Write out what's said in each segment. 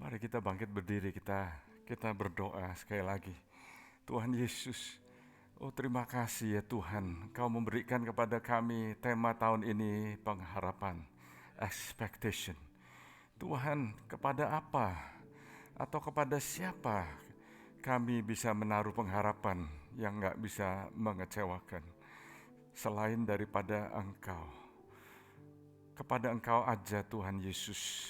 Mari kita bangkit berdiri, kita berdoa sekali lagi. Tuhan Yesus, oh terima kasih ya Tuhan, Kau memberikan kepada kami tema tahun ini pengharapan, expectation. Tuhan, kepada apa atau kepada siapa kami bisa menaruh pengharapan yang gak bisa mengecewakan selain daripada Engkau. Kepada Engkau aja Tuhan Yesus,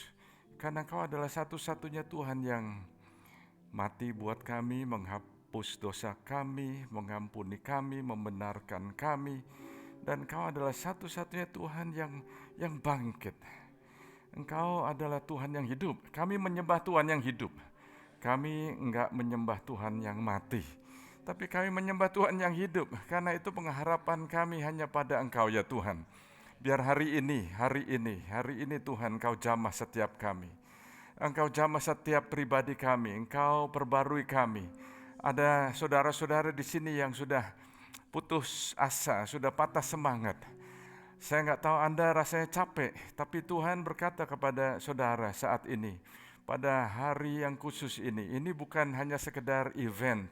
karena Engkau adalah satu-satunya Tuhan yang mati buat kami, menghapus dosa kami, mengampuni kami, membenarkan kami. Dan Engkau adalah satu-satunya Tuhan yang bangkit. Engkau adalah Tuhan yang hidup. Kami menyembah Tuhan yang hidup. Kami enggak menyembah Tuhan yang mati, tapi kami menyembah Tuhan yang hidup. Karena itu pengharapan kami hanya pada Engkau ya Tuhan. Biar hari ini Tuhan Engkau jamah setiap kami. Engkau jamah setiap pribadi kami, Engkau perbarui kami. Ada saudara-saudara di sini yang sudah putus asa, sudah patah semangat. Saya nggak tahu Anda rasanya capek, tapi Tuhan berkata kepada saudara saat ini, pada hari yang khusus ini bukan hanya sekedar event.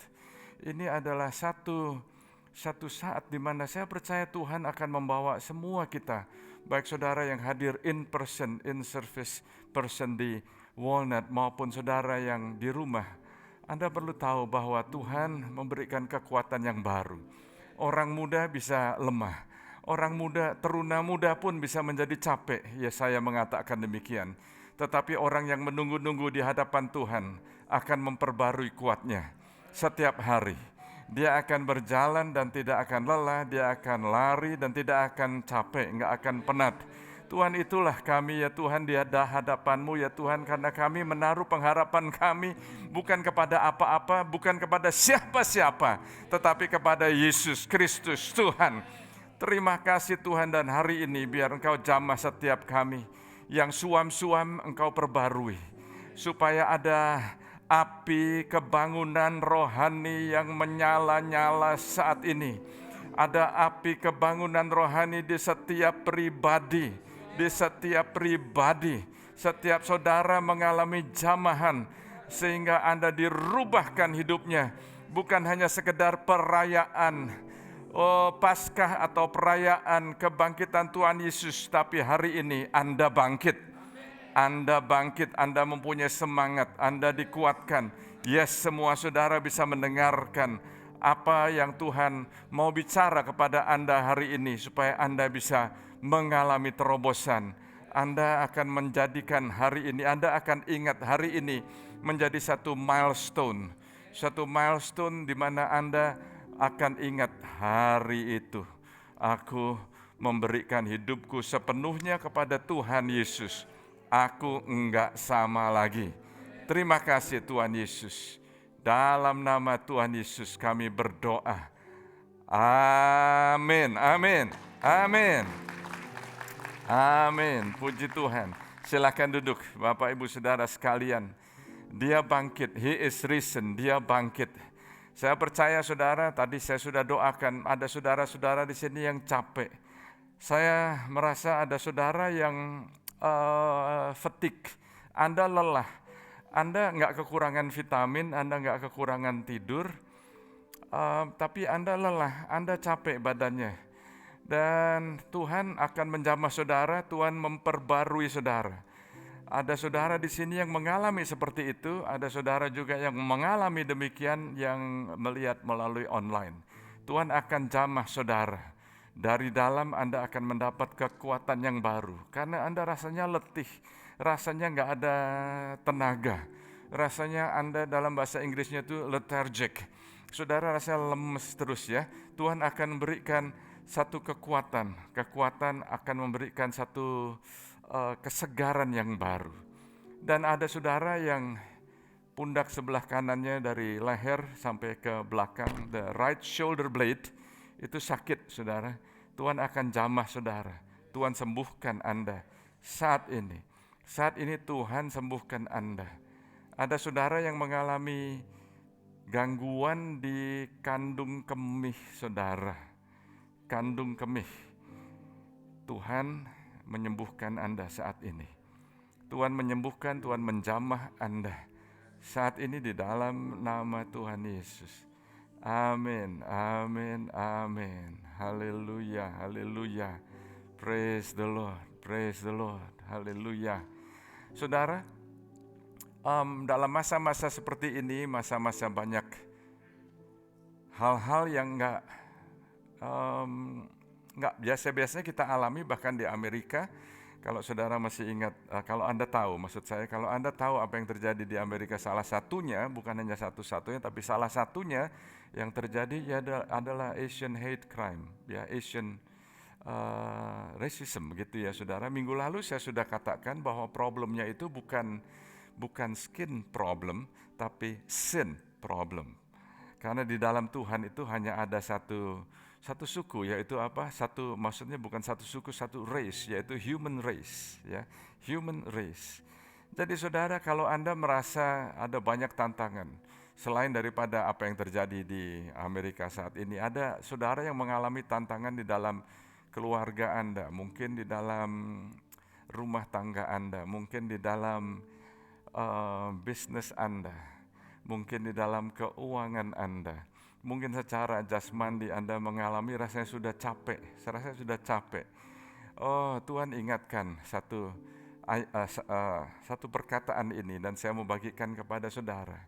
Ini adalah satu saat di mana saya percaya Tuhan akan membawa semua kita, baik saudara yang hadir in person, in service person di Walnut maupun saudara yang di rumah. Anda perlu tahu bahwa Tuhan memberikan kekuatan yang baru. Orang muda bisa lemah, orang muda, teruna muda pun bisa menjadi capek. Ya, saya mengatakan demikian. Tetapi orang yang menunggu-nunggu di hadapan Tuhan akan memperbarui kuatnya setiap hari. Dia akan berjalan dan tidak akan lelah, dia akan lari dan tidak akan capek, enggak akan penat. Tuhan, itulah kami ya Tuhan di hadapan-Mu ya Tuhan, karena kami menaruh pengharapan kami bukan kepada apa-apa, bukan kepada siapa-siapa, tetapi kepada Yesus Kristus Tuhan. Terima kasih Tuhan, dan hari ini biar Engkau jamah setiap kami. Yang suam-suam Engkau perbarui, supaya ada api kebangunan rohani yang menyala-nyala saat ini. Ada api kebangunan rohani di setiap pribadi, Setiap saudara mengalami jamahan, sehingga Anda dirubahkan hidupnya. Bukan hanya sekedar perayaan Paskah atau perayaan kebangkitan Tuhan Yesus, tapi hari ini Anda bangkit. Anda mempunyai semangat, Anda dikuatkan. Yes, semua saudara bisa mendengarkan apa yang Tuhan mau bicara kepada Anda hari ini, supaya Anda bisa mengalami terobosan. Anda akan menjadikan hari ini, Anda akan ingat hari ini menjadi satu milestone di mana Anda akan ingat hari itu. Aku memberikan hidupku sepenuhnya kepada Tuhan Yesus. Aku enggak sama lagi. Terima kasih Tuhan Yesus. Dalam nama Tuhan Yesus kami berdoa. Amin, amin, amin. Amin, puji Tuhan. Silakan duduk Bapak Ibu Saudara sekalian. Dia bangkit, He is risen, dia bangkit. Saya percaya saudara, tadi saya sudah doakan, ada saudara-saudara di sini yang capek. Saya merasa ada saudara yang fatigue, Anda lelah, Anda nggak kekurangan vitamin, Anda nggak kekurangan tidur, tapi Anda lelah, Anda capek badannya. Dan Tuhan akan menjamah saudara, Tuhan memperbarui saudara. Ada saudara di sini yang mengalami seperti itu, ada saudara juga yang mengalami demikian yang melihat melalui online. Tuhan akan jamah saudara. Dari dalam Anda akan mendapat kekuatan yang baru, karena Anda rasanya letih, rasanya nggak ada tenaga, rasanya Anda dalam bahasa Inggrisnya itu lethargic. Saudara rasa lemes terus ya. Tuhan akan memberikan satu kekuatan akan memberikan satu kesegaran yang baru. Dan ada saudara yang pundak sebelah kanannya dari leher sampai ke belakang, the right shoulder blade, itu sakit saudara. Tuhan akan jamah saudara. Tuhan sembuhkan Anda saat ini. Saat ini Tuhan sembuhkan Anda. Ada saudara yang mengalami gangguan di kandung kemih saudara. Kandung kemih. Tuhan menyembuhkan Anda saat ini. Tuhan menyembuhkan, Tuhan menjamah Anda saat ini di dalam nama Tuhan Yesus. Amin, amin, amin. Haleluya, haleluya. Praise the Lord, praise the Lord. Haleluya. Saudara, dalam masa-masa seperti ini, masa-masa banyak hal-hal yang nggak biasa-biasanya kita alami bahkan di Amerika. Kalau saudara masih ingat, kalau Anda tahu, maksud saya kalau Anda tahu apa yang terjadi di Amerika, salah satunya, bukan hanya satu-satunya, tapi salah satunya yang terjadi ya adalah Asian hate crime, ya Asian racism gitu ya saudara. Minggu lalu saya sudah katakan bahwa problemnya itu bukan skin problem, tapi sin problem. Karena di dalam Tuhan itu hanya ada satu suku, yaitu apa? Maksudnya bukan satu suku, satu race, yaitu human race, ya, human race. Jadi saudara, kalau Anda merasa ada banyak tantangan, selain daripada apa yang terjadi di Amerika saat ini, ada saudara yang mengalami tantangan di dalam keluarga Anda, mungkin di dalam rumah tangga Anda, mungkin di dalam bisnis Anda, mungkin di dalam keuangan Anda, mungkin secara jasmani Anda mengalami rasanya sudah capek, saya sudah capek. Oh, Tuhan ingatkan satu perkataan ini, dan saya mau bagikan kepada saudara,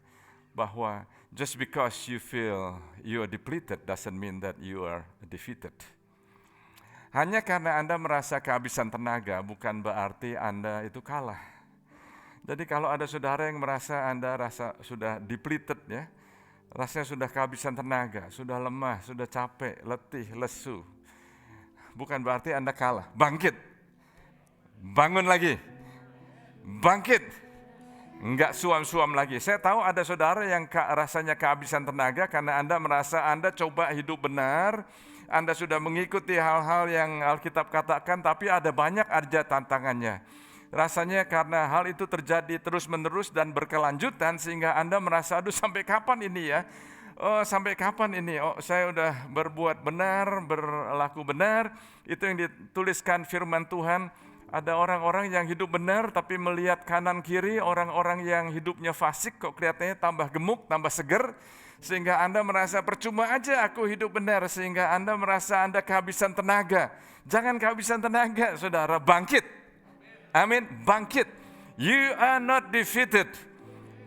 bahwa just because you feel you are depleted doesn't mean that you are defeated. Hanya karena Anda merasa kehabisan tenaga bukan berarti Anda itu kalah. Jadi kalau ada saudara yang merasa Anda sudah depleted, ya, rasanya sudah kehabisan tenaga, sudah lemah, sudah capek, letih, lesu, bukan berarti Anda kalah. Bangkit, bangun lagi, bangkit, enggak suam-suam lagi. Saya tahu ada saudara yang rasanya kehabisan tenaga karena Anda merasa Anda coba hidup benar, Anda sudah mengikuti hal-hal yang Alkitab katakan, tapi ada banyak aja tantangannya. Rasanya karena hal itu terjadi terus-menerus dan berkelanjutan sehingga Anda merasa, aduh sampai kapan ini ya? Oh, sampai kapan ini? Oh, saya udah berbuat benar, berlaku benar. Itu yang dituliskan firman Tuhan. Ada orang-orang yang hidup benar tapi melihat kanan kiri, orang-orang yang hidupnya fasik kok kelihatannya tambah gemuk, tambah seger. Sehingga Anda merasa percuma aja aku hidup benar, sehingga Anda merasa Anda kehabisan tenaga. Jangan kehabisan tenaga, saudara, bangkit. Amin, bangkit. You are not defeated.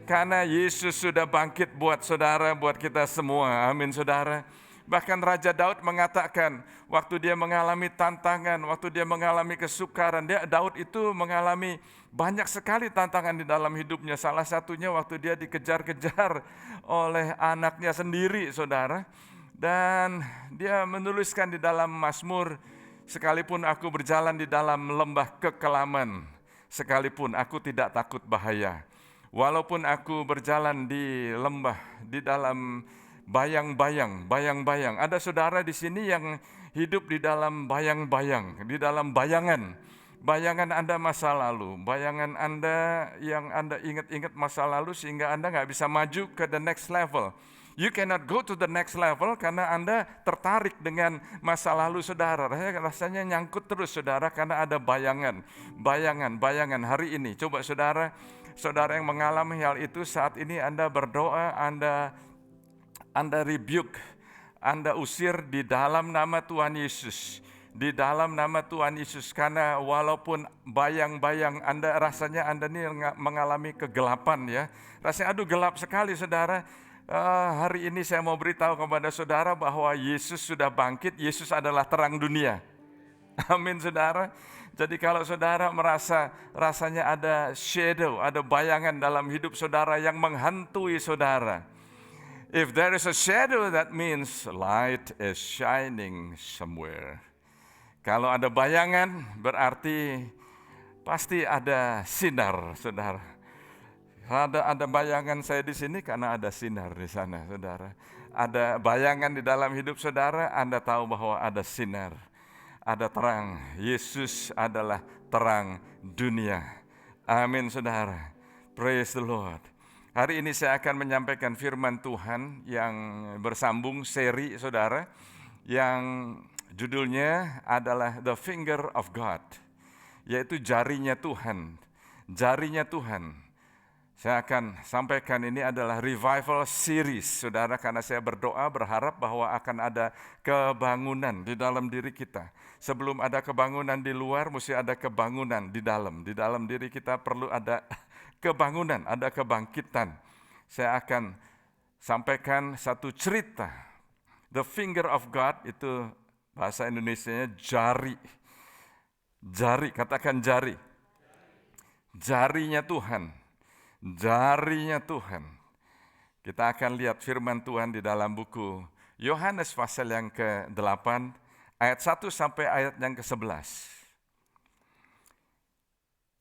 Karena Yesus sudah bangkit buat saudara, buat kita semua. Amin, saudara. Bahkan Raja Daud mengatakan, waktu dia mengalami tantangan, waktu dia mengalami kesukaran, Daud itu mengalami banyak sekali tantangan di dalam hidupnya. Salah satunya waktu dia dikejar-kejar oleh anaknya sendiri, saudara. Dan dia menuliskan di dalam Mazmur, sekalipun aku berjalan di dalam lembah kekelaman, sekalipun aku tidak takut bahaya. Walaupun aku berjalan di lembah, di dalam bayang-bayang. Ada saudara di sini yang hidup di dalam bayang-bayang, di dalam bayangan. Bayangan Anda masa lalu, bayangan Anda yang Anda ingat-ingat masa lalu sehingga Anda nggak bisa maju ke the next level. You cannot go to the next level karena Anda tertarik dengan masa lalu saudara. Rasanya nyangkut terus saudara karena ada bayangan hari ini. Coba saudara yang mengalami hal itu saat ini Anda berdoa, Anda rebuke, Anda usir di dalam nama Tuhan Yesus. Di dalam nama Tuhan Yesus, karena walaupun bayang-bayang Anda rasanya Anda ini mengalami kegelapan ya. Rasanya aduh gelap sekali saudara. Hari ini saya mau beritahu kepada saudara bahwa Yesus sudah bangkit, Yesus adalah terang dunia. Amin saudara. Jadi kalau saudara merasa rasanya ada shadow, ada bayangan dalam hidup saudara yang menghantui saudara. If there is a shadow, that means light is shining somewhere. Kalau ada bayangan berarti pasti ada sinar, saudara. Ada bayangan saya di sini karena ada sinar di sana, saudara. Ada bayangan di dalam hidup saudara, Anda tahu bahwa ada sinar, ada terang. Yesus adalah terang dunia. Amin, saudara. Praise the Lord. Hari ini saya akan menyampaikan firman Tuhan yang bersambung seri, saudara, yang judulnya adalah The Finger of God, yaitu jarinya Tuhan. jarinya Tuhan. Saya akan sampaikan ini adalah revival series, saudara, karena saya berdoa berharap bahwa akan ada kebangunan di dalam diri kita. Sebelum ada kebangunan di luar, mesti ada kebangunan di dalam. Di dalam diri kita perlu ada kebangunan, ada kebangkitan. Saya akan sampaikan satu cerita. The finger of God, itu bahasa Indonesianya jari. Jari, katakan jari. Jarinya Tuhan. Jarinya Tuhan. Kita akan lihat firman Tuhan di dalam buku Yohanes pasal yang ke-8 ayat 1 sampai ayat yang ke-11.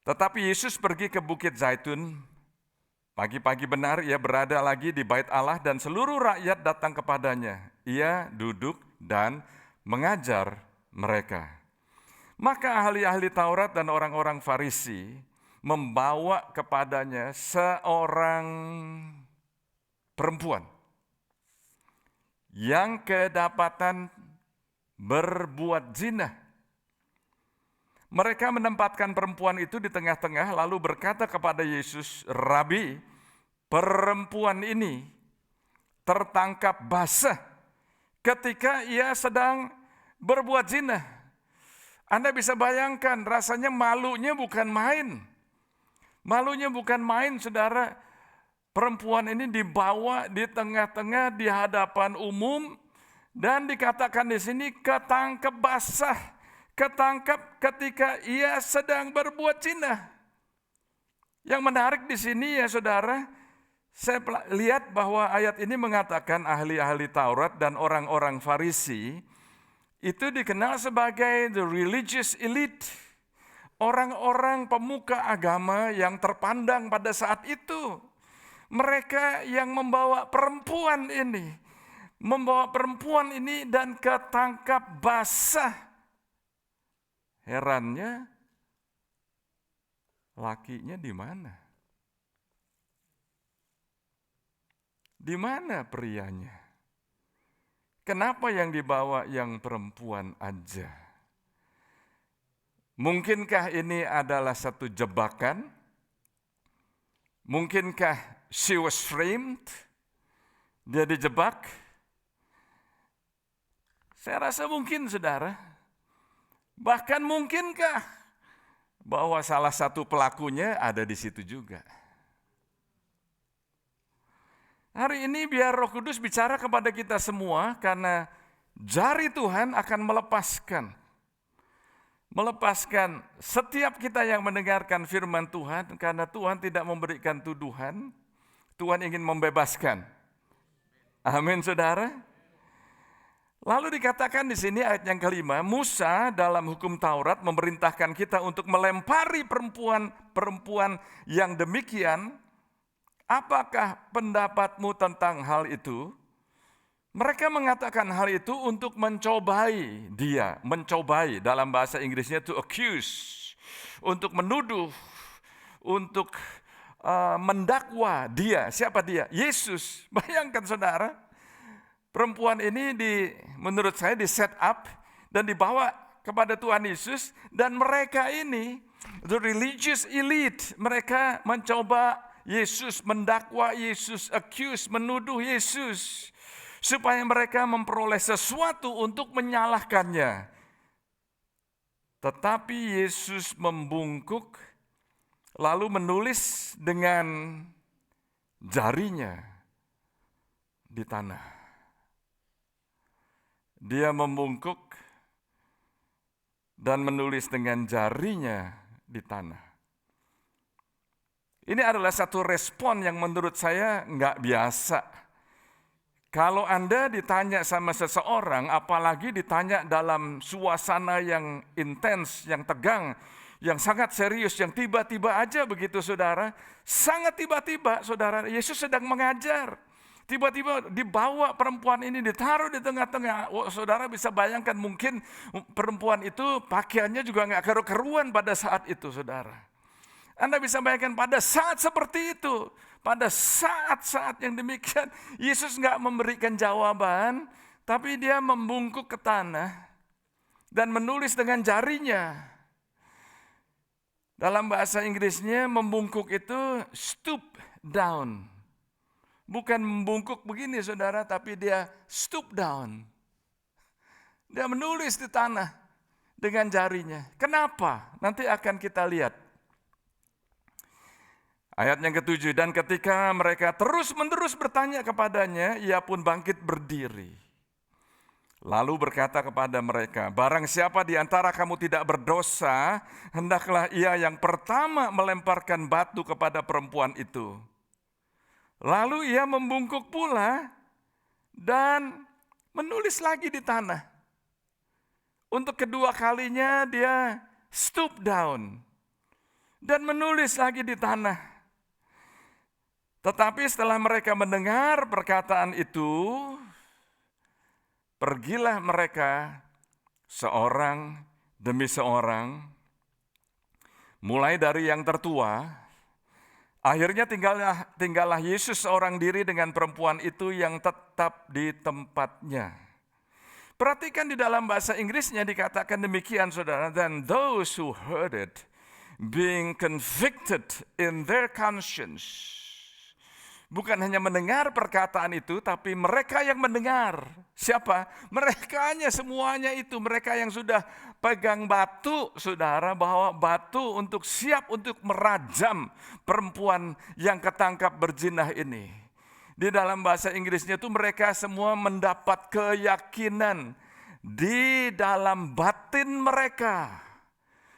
Tetapi Yesus pergi ke Bukit Zaitun. Pagi-pagi benar ia berada lagi di bait Allah dan seluruh rakyat datang kepadanya. Ia duduk dan mengajar mereka. Maka ahli-ahli Taurat dan orang-orang Farisi membawa kepadanya seorang perempuan yang kedapatan berbuat zina. Mereka menempatkan perempuan itu di tengah-tengah lalu berkata kepada Yesus, "Rabi, perempuan ini tertangkap basah ketika ia sedang berbuat zina." Anda bisa bayangkan, rasanya malunya bukan main. Malunya bukan main, saudara. Perempuan ini dibawa di tengah-tengah di hadapan umum dan dikatakan di sini ketangkep basah, ketangkep ketika ia sedang berbuat zina. Yang menarik di sini ya saudara, saya lihat bahwa ayat ini mengatakan ahli-ahli Taurat dan orang-orang Farisi itu dikenal sebagai the religious elite. Orang-orang pemuka agama yang terpandang pada saat itu. Mereka yang membawa perempuan ini dan ketangkap basah. Herannya, lakinya di mana? Di mana prianya? Kenapa yang dibawa yang perempuan aja? Mungkinkah ini adalah satu jebakan? Mungkinkah she was framed? Dia dijebak? Saya rasa mungkin, saudara. Bahkan mungkinkah bahwa salah satu pelakunya ada di situ juga? Hari ini biar Roh Kudus bicara kepada kita semua, karena jari Tuhan akan melepaskan setiap kita yang mendengarkan firman Tuhan, karena Tuhan tidak memberikan tuduhan, Tuhan ingin membebaskan. Amin, saudara. Lalu dikatakan di sini ayat yang kelima, Musa dalam hukum Taurat memerintahkan kita untuk melempari perempuan yang demikian. Apakah pendapatmu tentang hal itu? Mereka mengatakan hal itu untuk mencobai dia, mencobai dalam bahasa Inggrisnya to accuse, untuk menuduh, untuk mendakwa dia. Siapa dia? Yesus. Bayangkan saudara, perempuan ini menurut saya di set up dan dibawa kepada Tuhan Yesus, dan mereka ini the religious elite, mereka mencoba Yesus, mendakwa Yesus, accuse, menuduh Yesus, supaya mereka memperoleh sesuatu untuk menyalahkannya. Tetapi Yesus membungkuk, lalu menulis dengan jarinya di tanah. Dia membungkuk dan menulis dengan jarinya di tanah. Ini adalah satu respon yang menurut saya nggak biasa. Kalau Anda ditanya sama seseorang, apalagi ditanya dalam suasana yang intens, yang tegang, yang sangat serius, yang tiba-tiba aja begitu saudara, sangat tiba-tiba saudara, Yesus sedang mengajar. Tiba-tiba dibawa perempuan ini, ditaruh di tengah-tengah. Saudara bisa bayangkan mungkin perempuan itu pakaiannya juga nggak keru-keruan pada saat itu saudara. Anda bisa bayangkan pada saat seperti itu, pada saat-saat yang demikian, Yesus nggak memberikan jawaban, tapi dia membungkuk ke tanah dan menulis dengan jarinya. Dalam bahasa Inggrisnya membungkuk itu stoop down. Bukan membungkuk begini saudara, tapi dia stoop down. Dia menulis di tanah dengan jarinya. Kenapa? Nanti akan kita lihat. Ayat yang ke-7, dan ketika mereka terus-menerus bertanya kepadanya, ia pun bangkit berdiri. Lalu berkata kepada mereka, barang siapa di antara kamu tidak berdosa, hendaklah ia yang pertama melemparkan batu kepada perempuan itu. Lalu ia membungkuk pula dan menulis lagi di tanah. Untuk kedua kalinya dia stoop down dan menulis lagi di tanah. Tetapi setelah mereka mendengar perkataan itu, pergilah mereka seorang demi seorang, mulai dari yang tertua. Akhirnya tinggallah Yesus seorang diri dengan perempuan itu yang tetap di tempatnya. Perhatikan di dalam bahasa Inggrisnya dikatakan demikian saudara, then those who heard it being convicted in their conscience. Bukan hanya mendengar perkataan itu, tapi mereka yang mendengar. Siapa? Merekanya semuanya itu. Mereka yang sudah pegang batu, saudara, bawa batu untuk siap untuk merajam perempuan yang ketangkap berzina ini. Di dalam bahasa Inggrisnya itu mereka semua mendapat keyakinan di dalam batin mereka.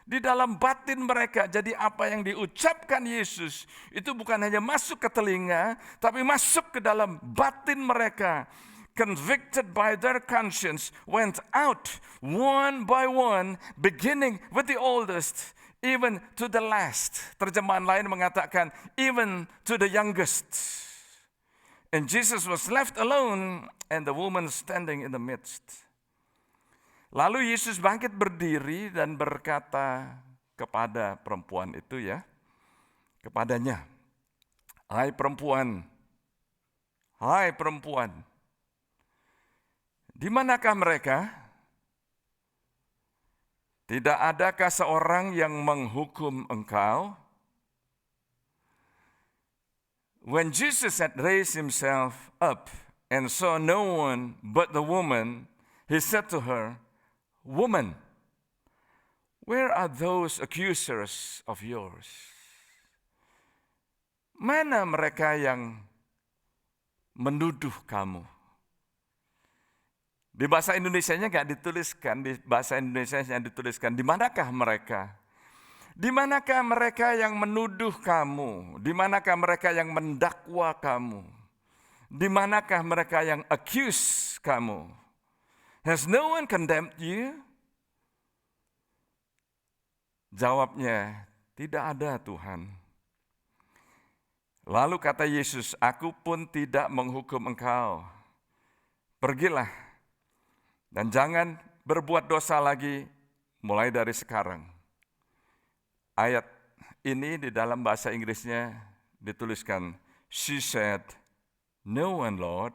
Di dalam batin mereka, jadi apa yang diucapkan Yesus itu bukan hanya masuk ke telinga, tapi masuk ke dalam batin mereka. Convicted by their conscience, went out one by one, beginning with the oldest, even to the last. Terjemahan lain mengatakan, even to the youngest. And Jesus was left alone, and the woman standing in the midst. Lalu Yesus bangkit berdiri dan berkata kepada perempuan itu kepadanya, hai perempuan, di manakah mereka? Tidak adakah seorang yang menghukum engkau? When Jesus had raised himself up and saw no one but the woman, he said to her, woman, where are those accusers of yours? Mana mereka yang menuduh kamu? Di bahasa Indonesianya nggak dituliskan, di bahasa Indonesianya dituliskan, di manakah mereka? Di manakah mereka yang menuduh kamu? Di manakah mereka yang mendakwa kamu? Di manakah mereka yang accuse kamu? Has no one condemned you? Jawabnya, tidak ada Tuhan. Lalu kata Yesus, aku pun tidak menghukum engkau. Pergilah dan jangan berbuat dosa lagi mulai dari sekarang. Ayat ini di dalam bahasa Inggrisnya dituliskan, she said, no one Lord.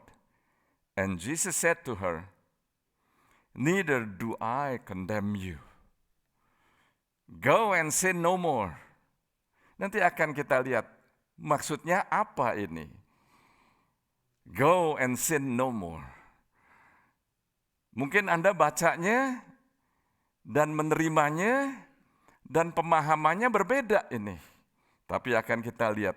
And Jesus said to her, neither do I condemn you. Go and sin no more. Nanti akan kita lihat maksudnya apa ini. Go and sin no more. Mungkin Anda bacanya dan menerimanya dan pemahamannya berbeda ini. Tapi akan kita lihat.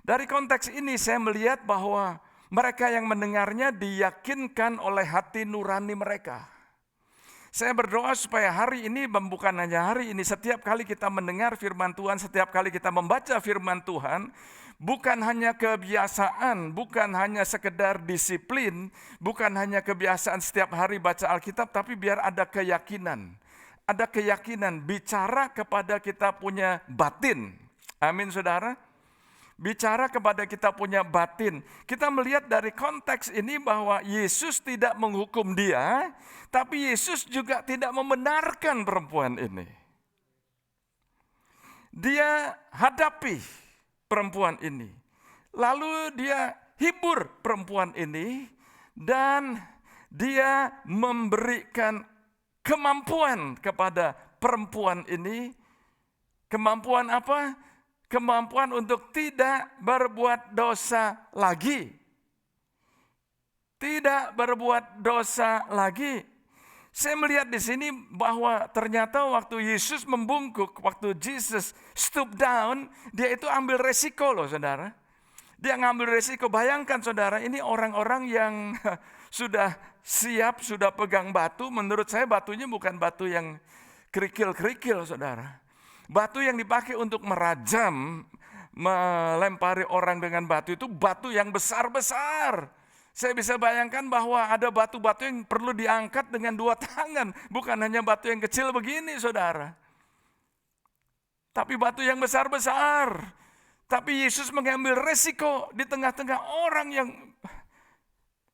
Dari konteks ini saya melihat bahwa mereka yang mendengarnya diyakinkan oleh hati nurani mereka. Saya berdoa supaya hari ini, bukan hanya hari ini, setiap kali kita mendengar firman Tuhan, setiap kali kita membaca firman Tuhan, bukan hanya kebiasaan, bukan hanya sekedar disiplin, bukan hanya kebiasaan setiap hari baca Alkitab, tapi biar ada keyakinan. Ada keyakinan bicara kepada kita punya batin. Amin saudara. Bicara kepada kita punya batin. Kita melihat dari konteks ini bahwa Yesus tidak menghukum dia, tapi Yesus juga tidak membenarkan perempuan ini. Dia hadapi perempuan ini. Lalu dia hibur perempuan ini dan dia memberikan kemampuan kepada perempuan ini Kemampuan apa? Kemampuan untuk tidak berbuat dosa lagi. Tidak berbuat dosa lagi. Saya melihat di sini bahwa ternyata waktu Yesus membungkuk, waktu Jesus stoop down, dia itu ambil resiko loh saudara. Dia ngambil resiko, bayangkan saudara, ini orang-orang yang sudah siap, sudah pegang batu. Menurut saya batunya bukan batu yang kerikil-kerikil saudara. Batu yang dipakai untuk merajam, melempari orang dengan batu itu batu yang besar-besar. Saya bisa bayangkan bahwa ada batu-batu yang perlu diangkat dengan 2 tangan. Bukan hanya batu yang kecil begini saudara. Tapi batu yang besar-besar. Tapi Yesus mengambil resiko di tengah-tengah orang yang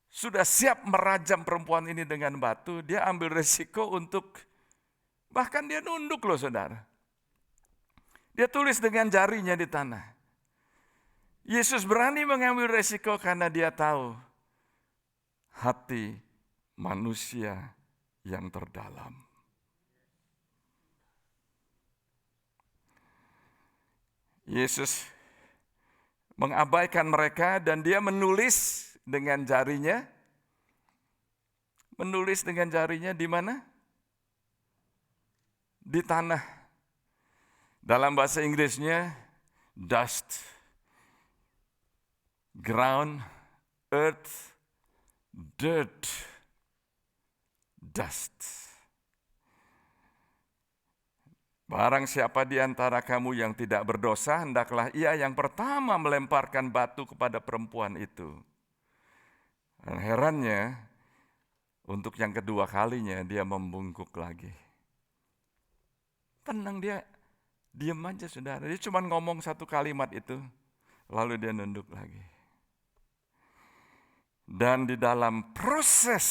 sudah siap merajam perempuan ini dengan batu. Dia ambil resiko untuk, bahkan dia nunduk loh saudara. Dia tulis dengan jarinya di tanah. Yesus berani mengambil resiko karena dia tahu hati manusia yang terdalam. Yesus mengabaikan mereka dan dia menulis dengan jarinya. Menulis dengan jarinya di mana? Di tanah. Dalam bahasa Inggrisnya, dust, ground, earth, dirt, dust. Barang siapa di antara kamu yang tidak berdosa, hendaklah ia yang pertama melemparkan batu kepada perempuan itu. Dan herannya, untuk yang kedua kalinya dia membungkuk lagi. Tenang, dia diam aja saudara. Dia cuma ngomong 1 kalimat itu, lalu dia nunduk lagi. Dan di dalam proses,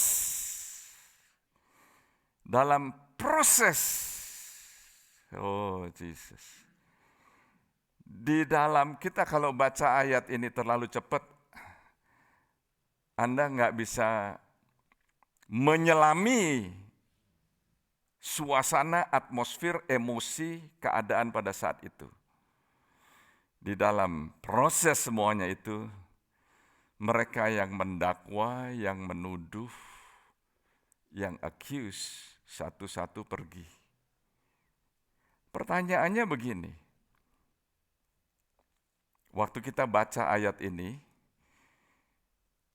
oh Jesus. Di dalam kita kalau baca ayat ini terlalu cepat, Anda nggak bisa menyelami suasana, atmosfer, emosi, keadaan pada saat itu. Di dalam proses semuanya itu, mereka yang mendakwa, yang menuduh, yang accuse, satu-satu pergi. Pertanyaannya begini, waktu kita baca ayat ini,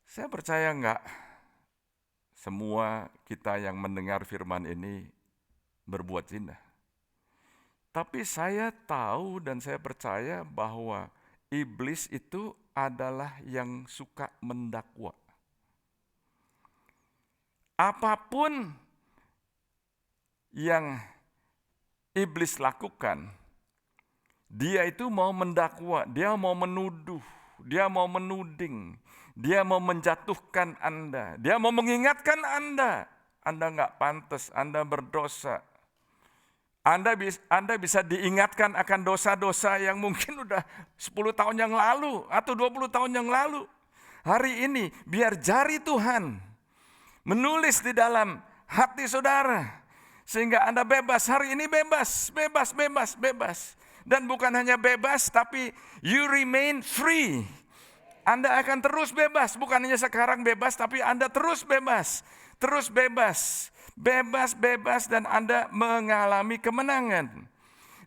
saya percaya enggak semua kita yang mendengar firman ini berbuat zina. Tapi saya tahu dan saya percaya bahwa iblis itu adalah yang suka mendakwa. Apapun yang iblis lakukan, dia itu mau mendakwa, dia mau menuduh, dia mau menuding, dia mau menjatuhkan Anda, dia mau mengingatkan Anda enggak pantas, Anda berdosa. Anda bisa diingatkan akan dosa-dosa yang mungkin udah 10 tahun yang lalu atau 20 tahun yang lalu. Hari ini biar jari Tuhan menulis di dalam hati saudara. Sehingga Anda bebas, hari ini bebas. Dan bukan hanya bebas tapi you remain free. Anda akan terus bebas, bukan hanya sekarang bebas tapi Anda terus bebas. Terus bebas. Bebas dan Anda mengalami kemenangan.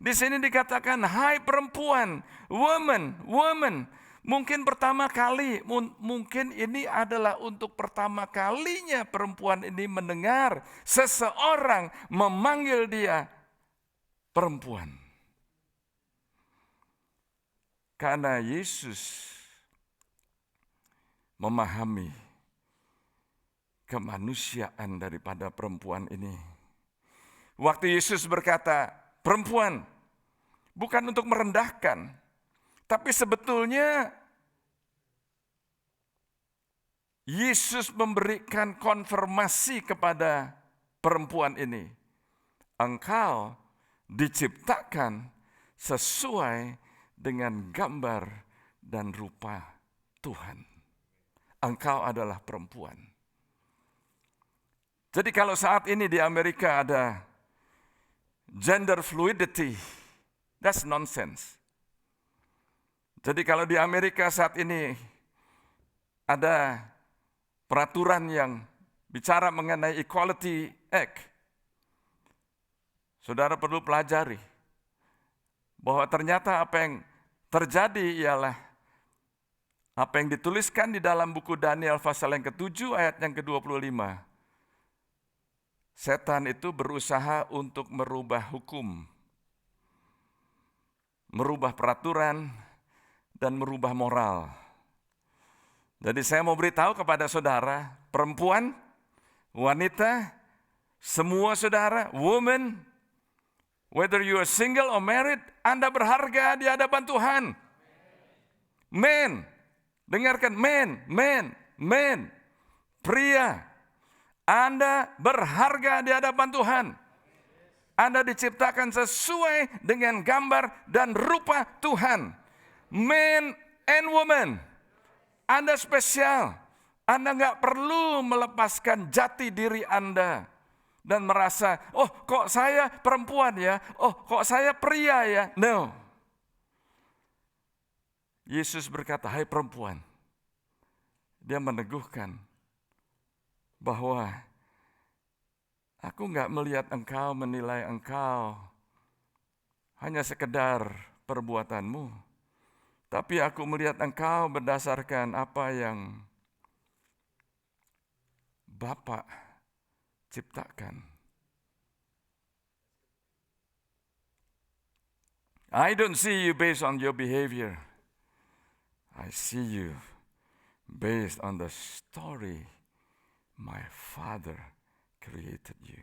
Di sini dikatakan, hai perempuan, woman. Mungkin pertama kali, mungkin ini adalah untuk pertama kalinya perempuan ini mendengar seseorang memanggil dia perempuan. Karena Yesus memahami kemanusiaan daripada perempuan ini. Waktu Yesus berkata, perempuan, bukan untuk merendahkan, tapi sebetulnya Yesus memberikan konfirmasi kepada perempuan ini. Engkau diciptakan sesuai dengan gambar dan rupa Tuhan. Engkau adalah perempuan. Jadi kalau saat ini di Amerika ada gender fluidity, That's nonsense. Jadi kalau di Amerika saat ini ada peraturan yang bicara mengenai Equality Act, saudara perlu pelajari bahwa ternyata apa yang terjadi ialah apa yang dituliskan di dalam buku Daniel pasal yang ke-7 ayat yang ke-25. Setan itu berusaha untuk merubah hukum, merubah peraturan, dan merubah moral. Jadi saya mau beritahu kepada saudara, perempuan, wanita, semua saudara, woman, whether you are single or married, Anda berharga di hadapan Tuhan. Men, dengarkan, men, pria, Anda berharga di hadapan Tuhan. Anda diciptakan sesuai dengan gambar dan rupa Tuhan. Men and woman, Anda spesial. Anda nggak perlu melepaskan jati diri Anda dan merasa, oh kok saya perempuan ya, oh kok saya pria ya. No. Yesus berkata, hai perempuan. Dia meneguhkan bahwa aku nggak melihat engkau, menilai engkau hanya sekedar perbuatanmu. Tapi aku melihat engkau berdasarkan apa yang Bapa ciptakan. I don't see you based on your behavior. I see you based on the story my Father created you.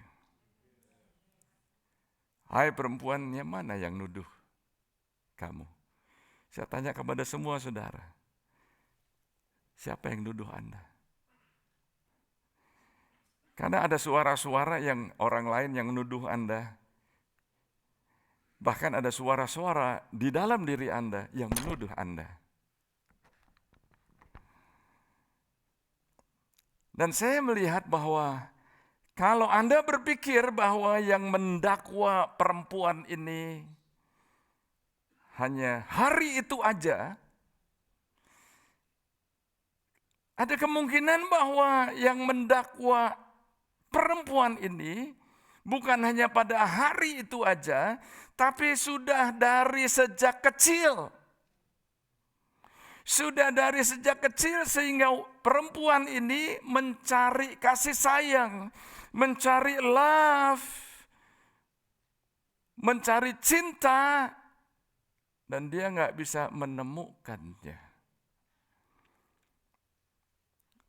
Hai perempuan, yang mana yang nuduh kamu? Saya tanya kepada semua saudara. Siapa yang nuduh Anda? Karena ada suara-suara yang orang lain yang nuduh Anda. Bahkan ada suara-suara di dalam diri Anda yang menuduh Anda. Dan saya melihat bahwa kalau Anda berpikir bahwa yang mendakwa perempuan ini hanya hari itu aja, ada kemungkinan bahwa yang mendakwa perempuan ini bukan hanya pada hari itu aja, tapi sudah dari sejak kecil. Sudah dari sejak kecil sehingga perempuan ini mencari kasih sayang, mencari love, mencari cinta, dan dia nggak bisa menemukannya.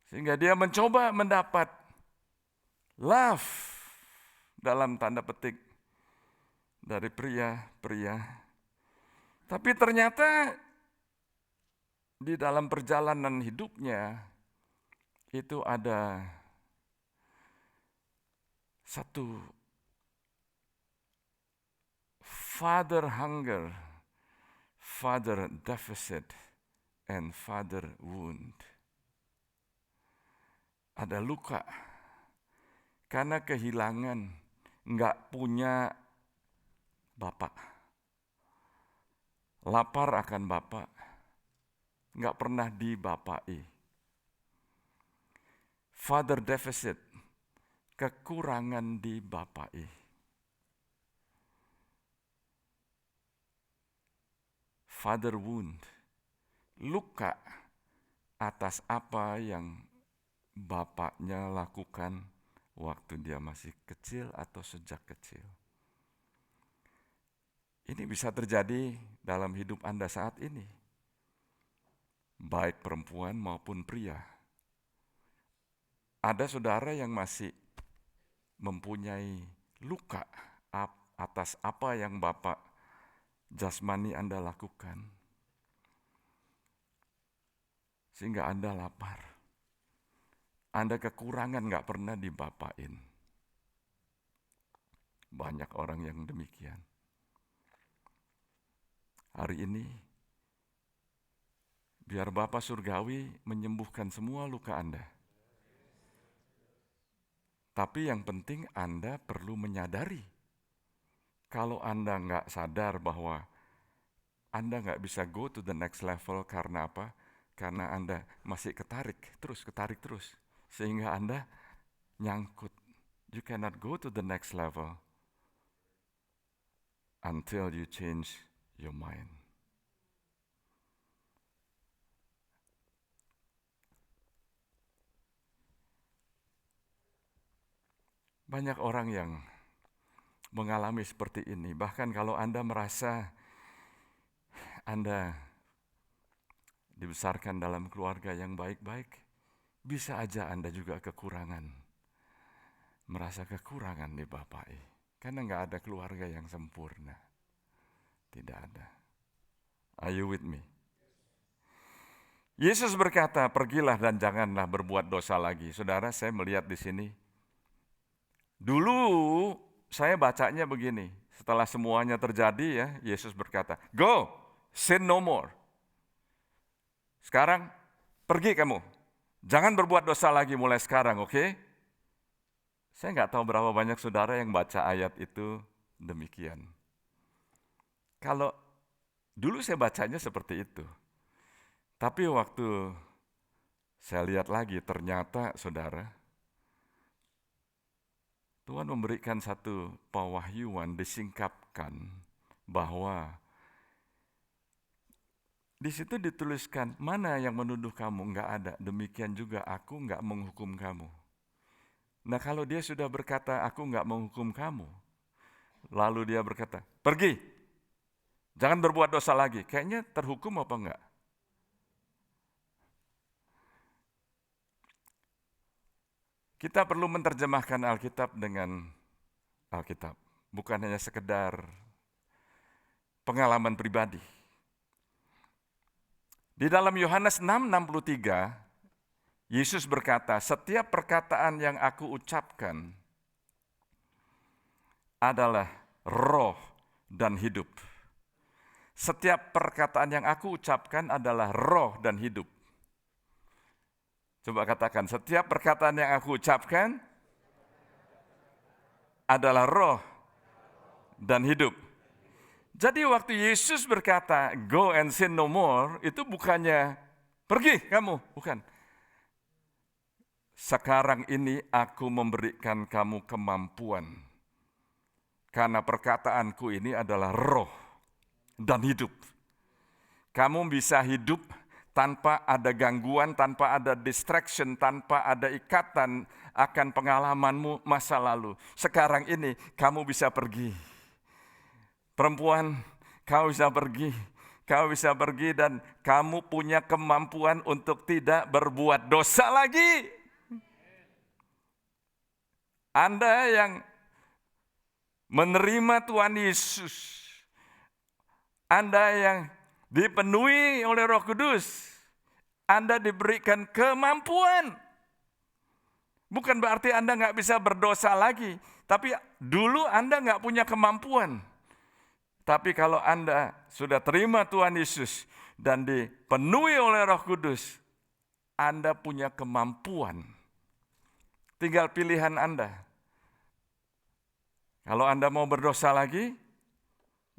Sehingga dia mencoba mendapat love dalam tanda petik dari pria-pria. Tapi ternyata di dalam perjalanan hidupnya itu ada satu father hunger, father deficit, and father wound. Ada luka karena kehilangan, nggak punya bapak. Lapar akan bapak. Nggak pernah dibapai. Father deficit, kekurangan dibapai. Father wound, luka atas apa yang bapaknya lakukan waktu dia masih kecil atau sejak kecil. Ini bisa terjadi dalam hidup Anda saat ini. Baik perempuan maupun pria. Ada saudara yang masih mempunyai luka atas apa yang Bapak jasmani Anda lakukan. Sehingga Anda lapar. Anda kekurangan gak pernah dibapain. Banyak orang yang demikian. Hari ini, biar Bapa Surgawi menyembuhkan semua luka Anda. Tapi yang penting Anda perlu menyadari. Kalau Anda nggak sadar bahwa Anda nggak bisa go to the next level karena apa? Karena Anda masih ketarik terus. Sehingga Anda nyangkut. You cannot go to the next level until you change your mind. Banyak orang yang mengalami seperti ini. Bahkan kalau Anda merasa Anda dibesarkan dalam keluarga yang baik-baik, bisa aja Anda juga kekurangan. Merasa kekurangan dibapai. Karena nggak ada keluarga yang sempurna. Tidak ada. Are you with me? Yesus berkata, pergilah dan janganlah berbuat dosa lagi. Saudara, saya melihat di sini. Dulu saya bacanya begini. Setelah semuanya terjadi ya, Yesus berkata, go, sin no more. Sekarang pergi kamu. Jangan berbuat dosa lagi mulai sekarang, oke? Saya nggak tahu berapa banyak saudara yang baca ayat itu demikian. Kalau dulu saya bacanya seperti itu. Tapi waktu saya lihat lagi, ternyata saudara, Tuhan memberikan satu pewahyuan disingkapkan bahwa di situ dituliskan, mana yang menuduh kamu? Enggak ada. Demikian juga aku enggak menghukum kamu. Nah kalau dia sudah berkata, aku enggak menghukum kamu, lalu dia berkata, pergi, jangan berbuat dosa lagi. Kayaknya terhukum apa enggak? Kita perlu menerjemahkan Alkitab dengan Alkitab. Bukan hanya sekedar pengalaman pribadi. Di dalam Yohanes 6:63, Yesus berkata, setiap perkataan yang aku ucapkan adalah roh dan hidup. Setiap perkataan yang aku ucapkan adalah roh dan hidup. Coba katakan, setiap perkataan yang aku ucapkan adalah roh dan hidup. Jadi waktu Yesus berkata, go and sin no more, itu bukannya pergi kamu, bukan. Sekarang ini aku memberikan kamu kemampuan. Karena perkataanku ini adalah roh dan hidup. Kamu bisa hidup tanpa ada gangguan, tanpa ada distraction, tanpa ada ikatan akan pengalamanmu masa lalu. Sekarang ini kamu bisa pergi. Perempuan, kau bisa pergi dan kamu punya kemampuan untuk tidak berbuat dosa lagi. Anda yang menerima Tuhan Yesus, Anda yang dipenuhi oleh Roh Kudus, Anda diberikan kemampuan. Bukan berarti Anda nggak bisa berdosa lagi, tapi dulu Anda nggak punya kemampuan. Tapi kalau Anda sudah terima Tuhan Yesus dan dipenuhi oleh Roh Kudus, Anda punya kemampuan. Tinggal pilihan Anda. Kalau Anda mau berdosa lagi,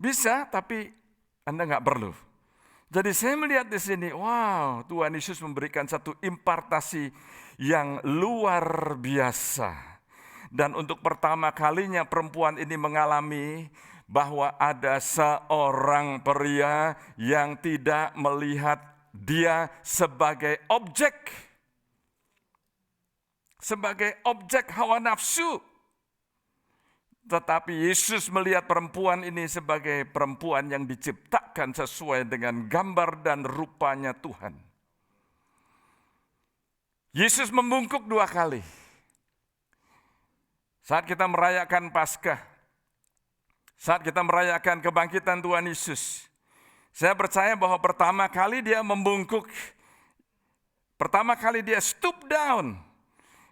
bisa, tapi Anda nggak perlu. Jadi saya melihat di sini, wow, Tuhan Yesus memberikan satu impartasi yang luar biasa. Dan untuk pertama kalinya perempuan ini mengalami bahwa ada seorang pria yang tidak melihat dia sebagai objek hawa nafsu. Tetapi Yesus melihat perempuan ini sebagai perempuan yang diciptakan sesuai dengan gambar dan rupanya Tuhan. Yesus membungkuk 2 kali. Saat kita merayakan Paskah, saat kita merayakan kebangkitan Tuhan Yesus, saya percaya bahwa pertama kali dia membungkuk, pertama kali dia stoop down,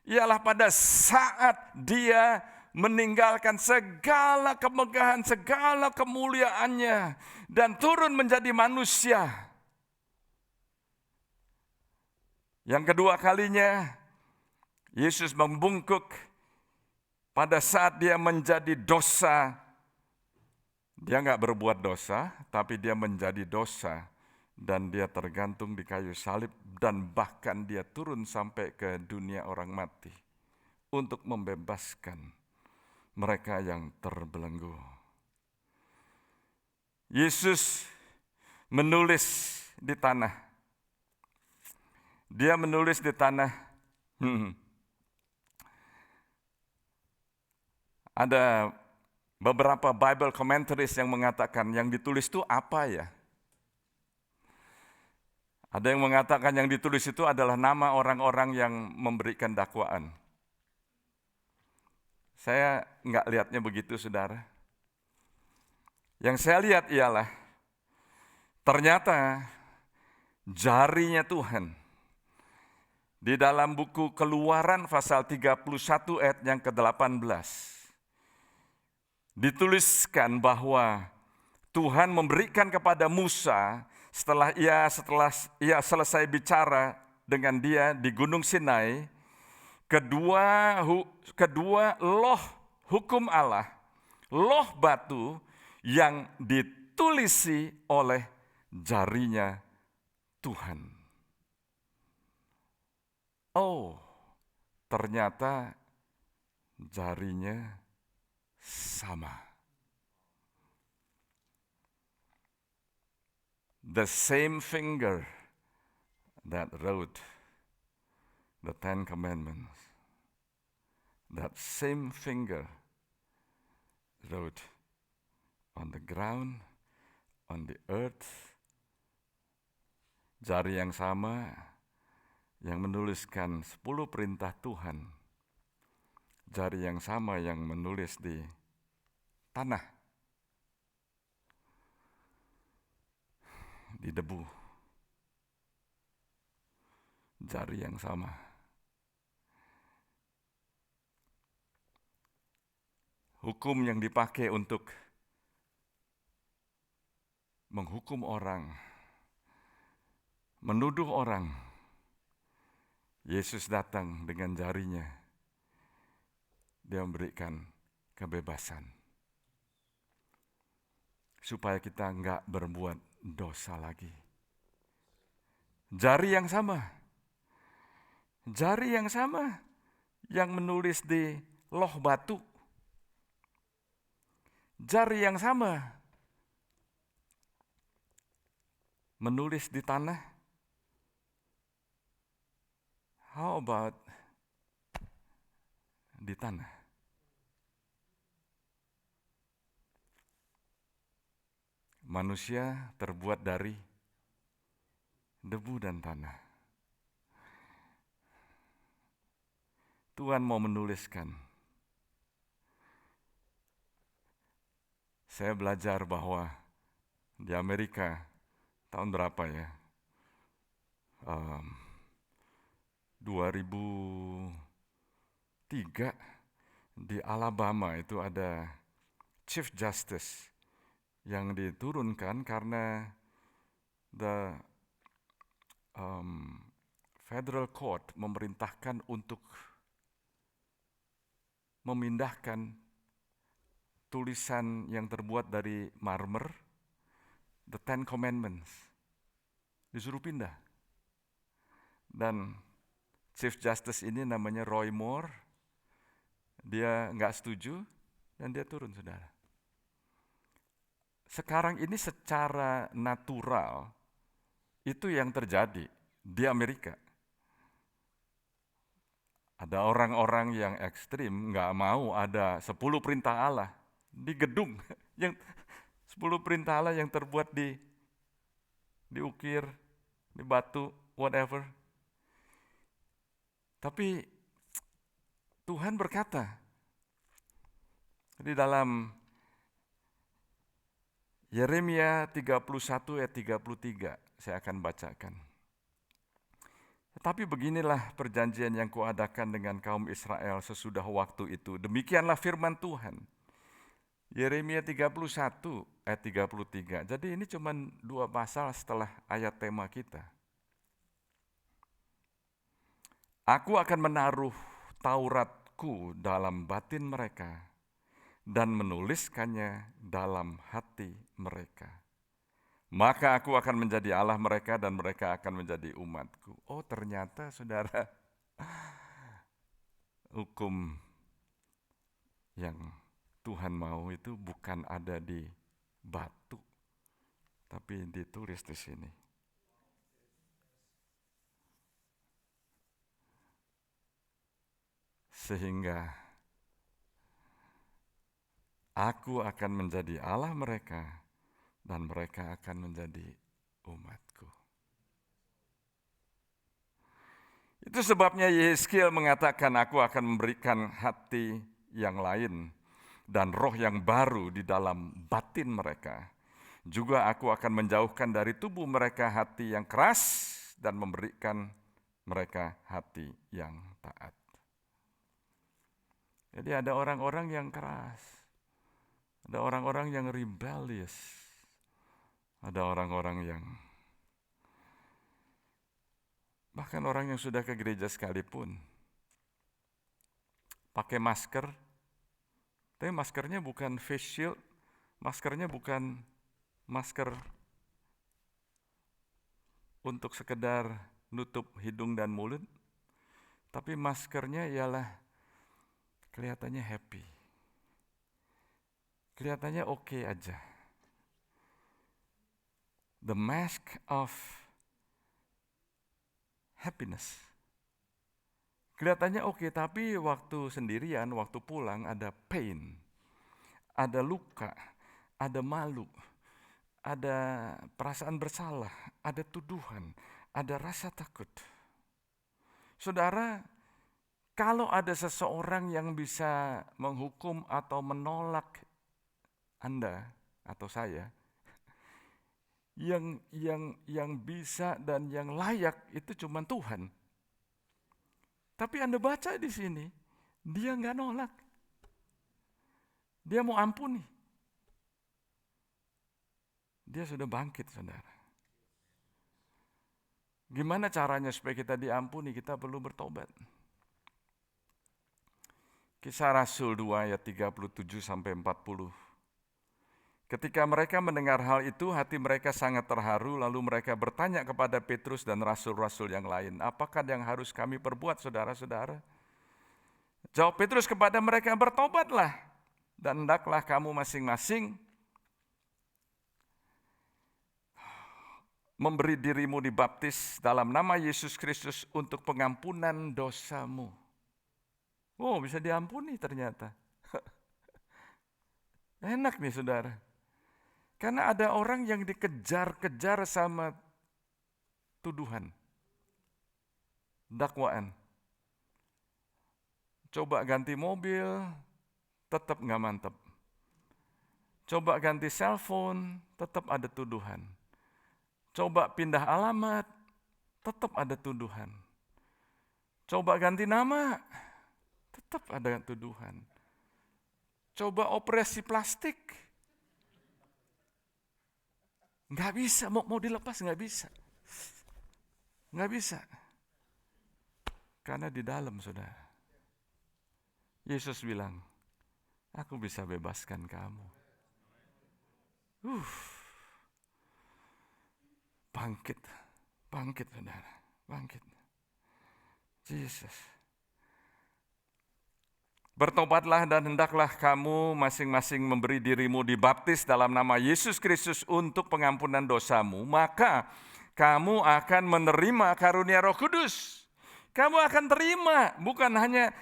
ialah pada saat dia meninggalkan segala kemegahan, segala kemuliaannya, dan turun menjadi manusia. Yang kedua kalinya, Yesus membungkuk pada saat dia menjadi dosa Dia nggak berbuat dosa, tapi dia menjadi dosa dan dia tergantung di kayu salib dan bahkan dia turun sampai ke dunia orang mati untuk membebaskan mereka yang terbelenggu. Yesus menulis di tanah. Dia menulis di tanah. Ada beberapa Bible commentaries yang mengatakan yang ditulis itu apa ya? Ada yang mengatakan yang ditulis itu adalah nama orang-orang yang memberikan dakwaan. Saya nggak lihatnya begitu, saudara. Yang saya lihat ialah ternyata jarinya Tuhan di dalam buku Keluaran pasal 31 ayat yang ke-18 dituliskan bahwa Tuhan memberikan kepada Musa setelah ia selesai bicara dengan dia di Gunung Sinai, kedua loh hukum Allah, loh batu yang ditulisi oleh jarinya Tuhan. Oh, ternyata jarinya sama. The same finger that wrote the Ten Commandments, that same finger wrote on the ground, on the earth, jari yang sama yang menuliskan 10 perintah Tuhan, jari yang sama yang menulis di tanah, di debu, jari yang sama. Hukum yang dipakai untuk menghukum orang, menuduh orang, Yesus datang dengan jarinya. Dia memberikan kebebasan supaya kita enggak berbuat dosa lagi. Jari yang sama yang menulis di loh batu, jari yang sama menulis di tanah. How about di tanah? Manusia terbuat dari debu dan tanah. Tuhan mau menuliskan. Saya belajar bahwa di Amerika tahun berapa ya? 2003 di Alabama itu ada Chief Justice yang diturunkan karena the Federal Court memerintahkan untuk memindahkan tulisan yang terbuat dari marmer, the Ten Commandments, disuruh pindah. Dan Chief Justice ini namanya Roy Moore, dia nggak setuju dan dia turun, saudara. Sekarang ini secara natural itu yang terjadi di Amerika. Ada orang-orang yang ekstrim nggak mau ada 10 perintah Allah di gedung, yang 10 perintah Allah yang terbuat diukir, di batu, whatever. Tapi Tuhan berkata di dalam Yeremia 31 ayat 33, saya akan bacakan. Tetapi beginilah perjanjian yang kuadakan dengan kaum Israel sesudah waktu itu. Demikianlah firman Tuhan. Yeremia 31 ayat 33. Jadi ini cuma 2 pasal setelah ayat tema kita. Aku akan menaruh Tauratku dalam batin mereka dan menuliskannya dalam hati mereka. Maka aku akan menjadi Allah mereka dan mereka akan menjadi umatku. Oh, ternyata saudara, hukum yang Tuhan mau itu bukan ada di batu, tapi ditulis di sini. Sehingga aku akan menjadi Allah mereka dan mereka akan menjadi umatku. Itu sebabnya Yehezkiel mengatakan, aku akan memberikan hati yang lain dan roh yang baru di dalam batin mereka. Juga aku akan menjauhkan dari tubuh mereka hati yang keras dan memberikan mereka hati yang taat. Jadi ada orang-orang yang keras, ada orang-orang yang rebellious, ada orang-orang yang bahkan orang yang sudah ke gereja sekalipun pakai masker, tapi maskernya bukan face shield, maskernya bukan masker untuk sekedar nutup hidung dan mulut, tapi maskernya ialah kelihatannya happy, kelihatannya oke aja. The mask of happiness. Kelihatannya oke, tapi waktu sendirian, waktu pulang ada pain, ada luka, ada malu, ada perasaan bersalah, ada tuduhan, ada rasa takut. Saudara, kalau ada seseorang yang bisa menghukum atau menolak Anda atau saya, yang bisa dan yang layak itu cuma Tuhan. Tapi Anda baca di sini, dia nggak nolak. Dia mau ampuni. Dia sudah bangkit, saudara. Gimana caranya supaya kita diampuni? Kita perlu bertobat. Kisah Rasul 2 ayat 37 sampai 40. Ketika mereka mendengar hal itu, hati mereka sangat terharu, lalu mereka bertanya kepada Petrus dan rasul-rasul yang lain, apakah yang harus kami perbuat, saudara-saudara? Jawab Petrus kepada mereka, bertobatlah, dan hendaklah kamu masing-masing memberi dirimu dibaptis dalam nama Yesus Kristus untuk pengampunan dosamu. Oh, bisa diampuni ternyata. Enak nih, saudara. Karena ada orang yang dikejar-kejar sama tuduhan, dakwaan. Coba ganti mobil, tetap nggak mantap. Coba ganti cellphone, tetap ada tuduhan. Coba pindah alamat, tetap ada tuduhan. Coba ganti nama, tetap ada tuduhan. Coba operasi plastik, nggak bisa, mau dilepas nggak bisa. Nggak bisa. Karena di dalam, saudara, Yesus bilang, aku bisa bebaskan kamu. Bangkit, saudara, bangkit. Yesus. Bertobatlah dan hendaklah kamu masing-masing memberi dirimu dibaptis dalam nama Yesus Kristus untuk pengampunan dosamu, maka kamu akan menerima karunia Roh Kudus. Kamu akan terima, bukan hanya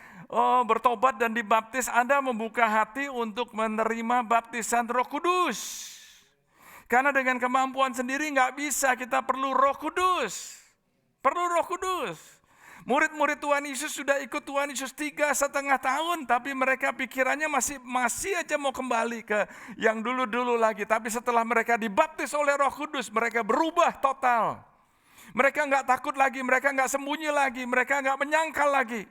bertobat dan dibaptis, Anda membuka hati untuk menerima baptisan Roh Kudus. Karena dengan kemampuan sendiri nggak bisa, kita perlu Roh Kudus. Perlu Roh Kudus. Murid-murid Tuhan Yesus sudah ikut Tuhan Yesus 3,5 tahun, tapi mereka pikirannya masih aja mau kembali ke yang dulu-dulu lagi. Tapi setelah mereka dibaptis oleh Roh Kudus, mereka berubah total. Mereka nggak takut lagi, mereka nggak sembunyi lagi, mereka nggak menyangkal lagi.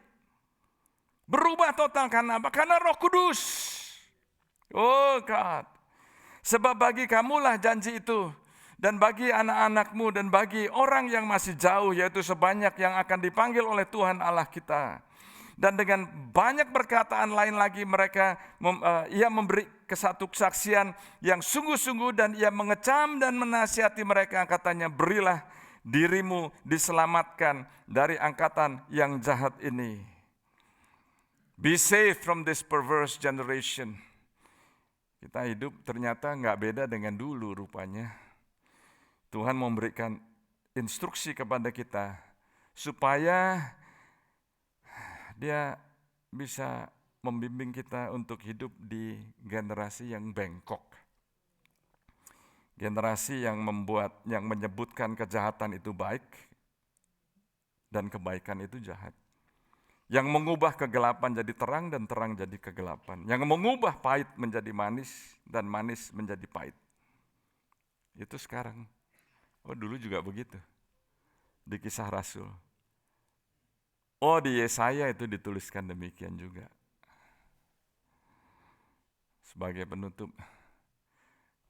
Berubah total karena apa? Karena Roh Kudus. Oh God. Sebab bagi kamulah janji itu, dan bagi anak-anakmu, dan bagi orang yang masih jauh, yaitu sebanyak yang akan dipanggil oleh Tuhan Allah kita. Dan dengan banyak perkataan lain lagi ia memberi satu kesaksian yang sungguh-sungguh dan ia mengecam dan menasihati mereka. Katanya, berilah dirimu diselamatkan dari angkatan yang jahat ini. Be saved from this perverse generation. Kita hidup ternyata nggak beda dengan dulu rupanya. Tuhan memberikan instruksi kepada kita supaya Dia bisa membimbing kita untuk hidup di generasi yang bengkok. Generasi yang menyebutkan kejahatan itu baik dan kebaikan itu jahat. Yang mengubah kegelapan jadi terang dan terang jadi kegelapan. Yang mengubah pahit menjadi manis dan manis menjadi pahit. Itu sekarang. Oh, dulu juga begitu. Di Kisah Rasul. Oh, di Yesaya itu dituliskan demikian juga. Sebagai penutup,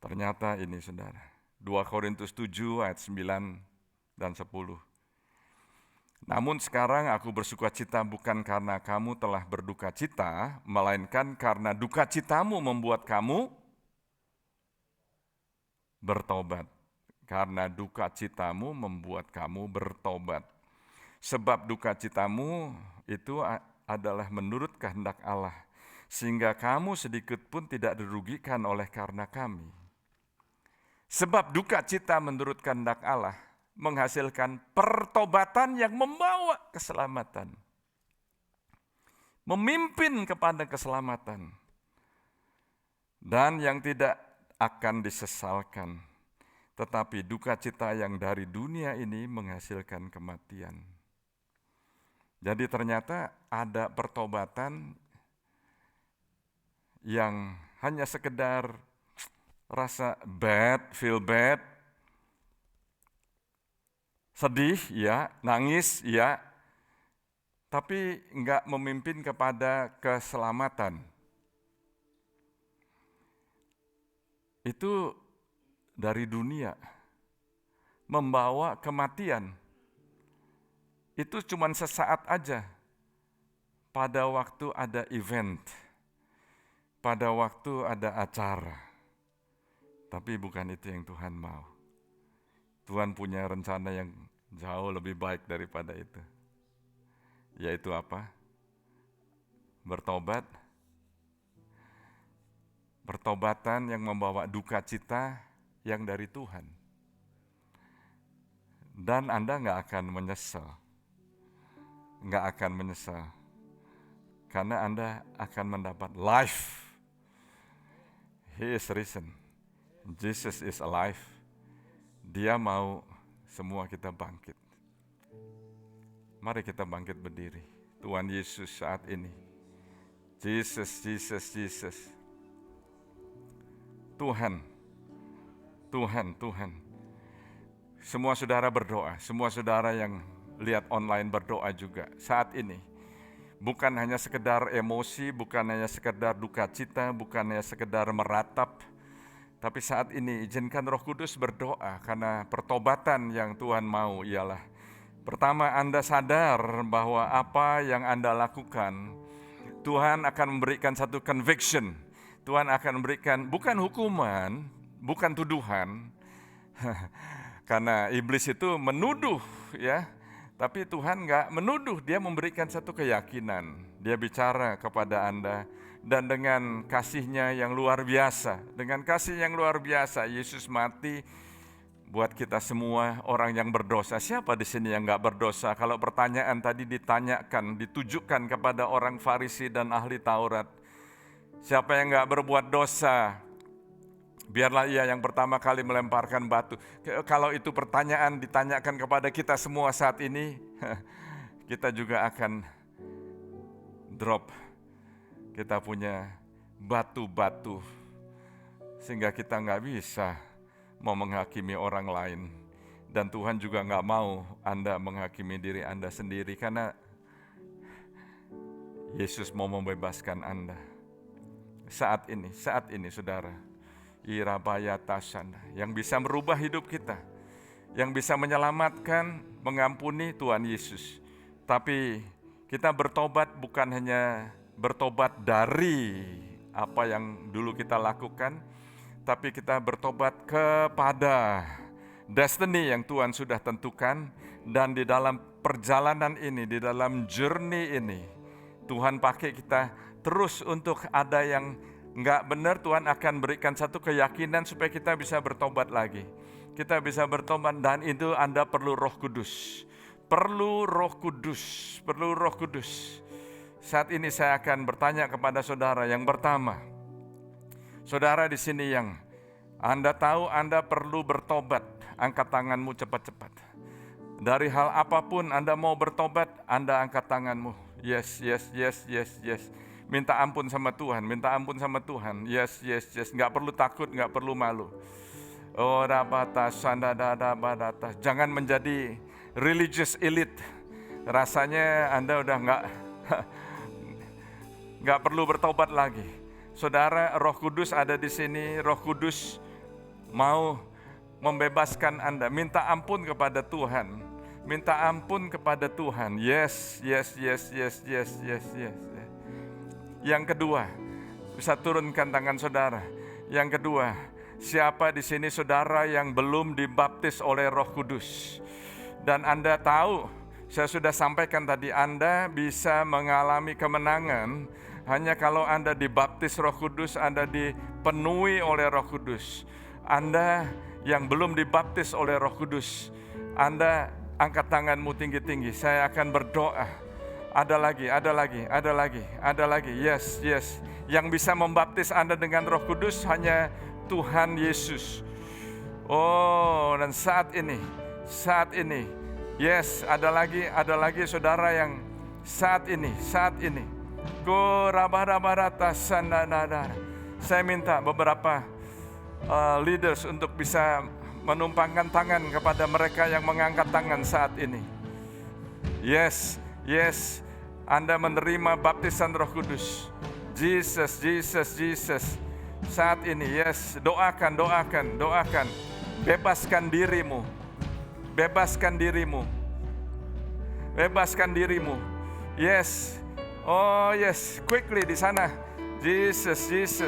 ternyata ini saudara, 2 Korintus 7 ayat 9 dan 10. Namun sekarang aku bersuka cita bukan karena kamu telah berduka cita, melainkan karena duka citamu membuat kamu bertobat. Karena duka citamu membuat kamu bertobat. Sebab duka citamu itu adalah menurut kehendak Allah, sehingga kamu sedikit pun tidak dirugikan oleh karena kami. Sebab duka cita menurut kehendak Allah menghasilkan pertobatan yang membawa keselamatan. Memimpin kepada keselamatan. Dan yang tidak akan disesalkan. Tetapi duka cita yang dari dunia ini menghasilkan kematian. Jadi ternyata ada pertobatan yang hanya sekedar rasa feel bad, sedih, ya, nangis, ya, tapi enggak memimpin kepada keselamatan. Itu dari dunia, membawa kematian. Itu cuma sesaat aja, pada waktu ada event, pada waktu ada acara. Tapi bukan itu yang Tuhan mau. Tuhan punya rencana yang jauh lebih baik daripada itu. Yaitu apa? Bertobat. Pertobatan yang membawa duka cita yang dari Tuhan. Dan Anda nggak akan menyesal. Nggak akan menyesal. Karena Anda akan mendapat life. He is risen. Jesus is alive. Dia mau semua kita bangkit. Mari kita bangkit berdiri. Tuhan Yesus saat ini. Jesus, Jesus, Jesus. Tuhan, Tuhan, Tuhan. Semua saudara berdoa, semua saudara yang lihat online berdoa juga saat ini. Bukan hanya sekedar emosi, bukan hanya sekedar duka cita, bukan hanya sekedar meratap. Tapi saat ini izinkan Roh Kudus berdoa karena pertobatan yang Tuhan mau ialah pertama Anda sadar bahwa apa yang Anda lakukan, Tuhan akan memberikan satu conviction. Tuhan akan memberikan bukan hukuman, bukan tuduhan. Karena iblis itu menuduh, ya. Tapi Tuhan enggak menuduh, dia memberikan satu keyakinan. Dia bicara kepada Anda dan dengan kasih-Nya yang luar biasa. Dengan kasih yang luar biasa, Yesus mati buat kita semua orang yang berdosa. Siapa di sini yang enggak berdosa? Kalau pertanyaan tadi ditanyakan, ditujukan kepada orang Farisi dan ahli Taurat. Siapa yang enggak berbuat dosa? Biarlah ia yang pertama kali melemparkan batu. Kalau itu pertanyaan ditanyakan kepada kita semua saat ini, kita juga akan drop. Kita punya batu-batu, sehingga kita nggak bisa mau menghakimi orang lain. Dan Tuhan juga nggak mau Anda menghakimi diri Anda sendiri, karena Yesus mau membebaskan Anda. Saat ini saudara. Irabayatasan, yang bisa merubah hidup kita, yang bisa menyelamatkan, mengampuni Tuhan Yesus. Tapi kita bertobat bukan hanya bertobat dari apa yang dulu kita lakukan, tapi kita bertobat kepada destiny yang Tuhan sudah tentukan. Dan di dalam perjalanan ini, di dalam journey ini, Tuhan pakai kita terus untuk ada yang nggak benar, Tuhan akan berikan satu keyakinan supaya kita bisa bertobat lagi. Kita bisa bertobat, dan itu Anda perlu Roh Kudus. Perlu Roh Kudus, perlu Roh Kudus. Saat ini saya akan bertanya kepada saudara. Yang pertama, saudara di sini yang Anda tahu Anda perlu bertobat, angkat tanganmu cepat-cepat. Dari hal apapun Anda mau bertobat, Anda angkat tanganmu. Yes, yes, yes, yes, yes. Minta ampun sama Tuhan, minta ampun sama Tuhan. Yes, yes, yes. Nggak perlu takut, nggak perlu malu. Oh, rabatas, sandadadabadatas. Jangan menjadi religious elite. Rasanya Anda udah nggak perlu bertobat lagi. Saudara, Roh Kudus ada di sini. Roh Kudus mau membebaskan Anda. Minta ampun kepada Tuhan. Minta ampun kepada Tuhan. Yes, yes, yes, yes, yes, yes, yes. Yang kedua, bisa turunkan tangan saudara. Yang kedua, siapa di sini saudara yang belum dibaptis oleh Roh Kudus? Dan Anda tahu, saya sudah sampaikan tadi, Anda bisa mengalami kemenangan hanya kalau Anda dibaptis Roh Kudus, Anda dipenuhi oleh Roh Kudus. Anda yang belum dibaptis oleh Roh Kudus, Anda angkat tanganmu tinggi-tinggi. Saya akan berdoa. Ada lagi. Yes, yes. Yang bisa membaptis Anda dengan Roh Kudus hanya Tuhan Yesus. Oh, dan saat ini, yes, ada lagi saudara yang saat ini. Saya minta beberapa leaders untuk bisa menumpangkan tangan kepada mereka yang mengangkat tangan saat ini. Yes, yes, Anda menerima baptisan Roh Kudus. Jesus. Saat ini, yes, doakan. Bebaskan dirimu. Yes. Oh, yes, quickly di sana. Jesus. Yes.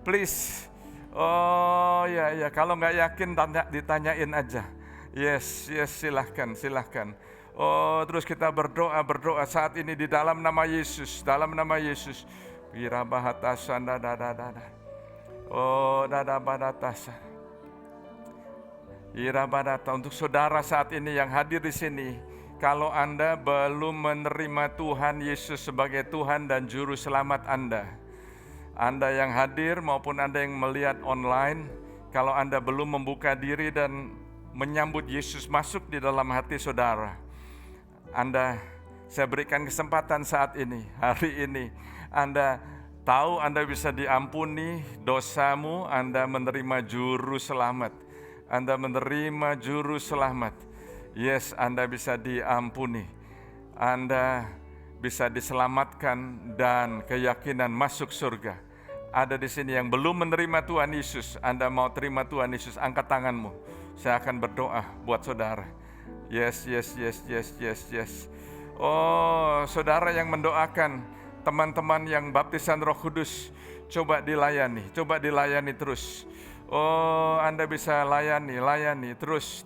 Please. Oh ya. Kalau nggak yakin ditanyain aja. Yes. Silahkan. Oh, terus kita berdoa saat ini di dalam nama Yesus. Oh, untuk saudara saat ini yang hadir di sini, kalau Anda belum menerima Tuhan Yesus sebagai Tuhan dan Juru Selamat Anda yang hadir maupun Anda yang melihat online, kalau Anda belum membuka diri dan menyambut Yesus masuk di dalam hati saudara, saya berikan kesempatan saat ini, hari ini, Anda tahu Anda bisa diampuni dosamu, Anda menerima Juru Selamat. Yes, Anda bisa diampuni. Anda bisa diselamatkan dan keyakinan masuk surga. Ada di sini yang belum menerima Tuhan Yesus. Anda mau terima Tuhan Yesus, angkat tanganmu. Saya akan berdoa buat saudara. Yes. Oh, saudara yang mendoakan teman-teman yang baptisan Roh Kudus, coba dilayani terus. Oh, Anda bisa layani terus.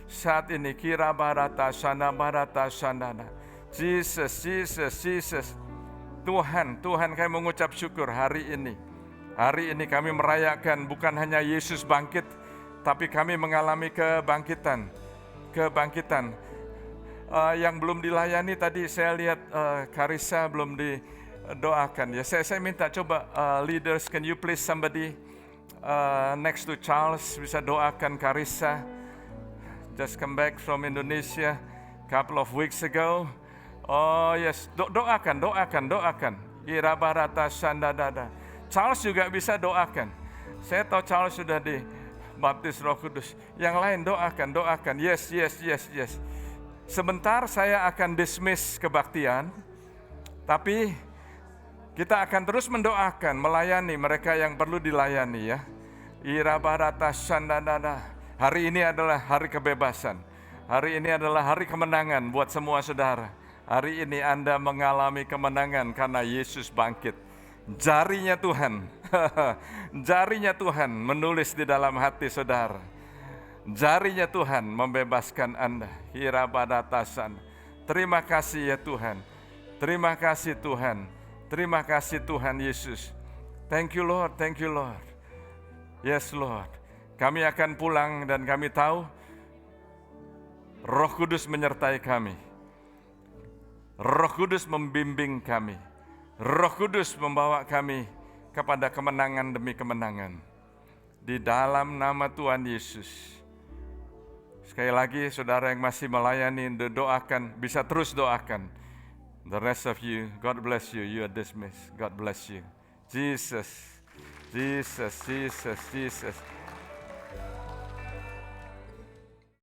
Saat ini kira barata sana. Jesus. Tuhan kami mengucap syukur hari ini. Hari ini kami merayakan bukan hanya Yesus bangkit, tapi kami mengalami kebangkitan. Yang belum dilayani tadi saya lihat Karissa belum didoakan. Ya, saya minta coba leaders, can you please somebody next to Charles bisa doakan Karissa. Just come back from Indonesia couple of weeks ago. Oh yes, doakan. Irabarata sandadada. Charles juga bisa doakan. Saya tahu Charles sudah dibaptis Roh Kudus. Yang lain doakan. Yes. Sebentar saya akan dismiss kebaktian, tapi kita akan terus mendoakan, melayani mereka yang perlu dilayani ya. Irabarata sandadada. Hari ini adalah hari kebebasan. Hari ini adalah hari kemenangan buat semua saudara. Hari ini Anda mengalami kemenangan karena Yesus bangkit. Jarinya Tuhan, jarinya Tuhan menulis di dalam hati saudara. Jarinya Tuhan membebaskan Anda. Hirabadatasan. Terima kasih ya Tuhan. Terima kasih Tuhan. Terima kasih Tuhan Yesus. Thank you Lord, thank you Lord. Yes Lord. Kami akan pulang dan kami tahu Roh Kudus menyertai kami. Roh Kudus membimbing kami. Roh Kudus membawa kami kepada kemenangan demi kemenangan. Di dalam nama Tuhan Yesus. Sekali lagi saudara yang masih melayani, doakan, bisa terus doakan. The rest of you, God bless you, you are dismissed. God bless you. Jesus, Jesus, Jesus, Jesus.